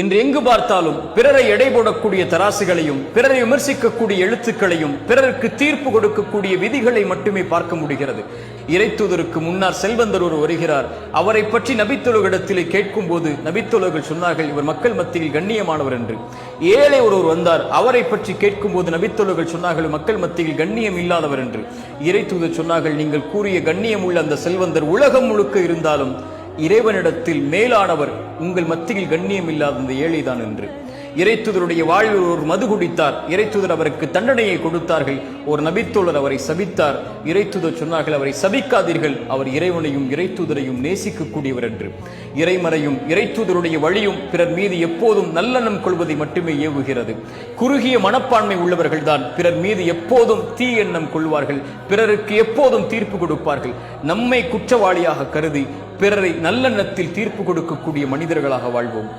இன்று எங்கு பார்த்தாலும் பிறரை எடை போடக்கூடிய தராசுகளையும் பிறரை விமர்சிக்கக்கூடிய எழுத்துக்களையும் பிறருக்கு தீர்ப்பு கொடுக்கக்கூடிய விதிகளை மட்டுமே பார்க்க முடிகிறது. இறைத்தூதருக்கு முன்னால் செல்வந்தர் ஒரு வருகிறார். அவரை பற்றி நபித்தோழர்களிடத்திலே கேட்கும் போது நபித்தோழர்கள் சொன்னார்கள், இவர் மக்கள் மத்தியில் கண்ணியமானவர் என்று. ஏழை ஒருவர் வந்தார். அவரை பற்றி கேட்கும் போது நபித்தோழர்கள் சொன்னார்கள், மக்கள் மத்தியில் கண்ணியம் இல்லாதவர் என்று. இறைத்தூதர் சொன்னார்கள், நீங்கள் கூறிய கண்ணியம் உள்ள அந்த செல்வந்தர் உலகம் முழுக்க இருந்தாலும் இறைவனிடத்தில் மேலானவர் உங்கள் மத்தியில் கண்ணியம் இல்லாத அந்த ஏழைதான் என்று. இறைத்தூதருடைய வாழ்வில் ஒரு மது குடித்தார். இறைத்தூதர் அவருக்கு தண்டனையை கொடுத்தார்கள். ஒரு நபித்தோழர் அவரை சபித்தார். இறைத்தூதர் சொன்னார்கள், அவரை சபிக்காதீர்கள், அவர் இறைவனையும் இறைத்தூதரையும் நேசிக்கக்கூடியவர் என்று. இறைமறையும் இறைத்தூதருடைய வழியும் பிறர் மீது எப்போதும் நல்லெண்ணம் கொள்வதை மட்டுமே ஏவுகிறது. குறுகிய மனப்பான்மை உள்ளவர்கள் தான் பிறர் மீது எப்போதும் தீ எண்ணம் கொள்வார்கள், பிறருக்கு எப்போதும் தீர்ப்பு கொடுப்பார்கள். நம்மை குற்றவாளியாக கருதி பிறரை நல்லெண்ணத்தில் தீர்ப்பு கொடுக்கக்கூடிய மனிதர்களாக வாழ்வோம்.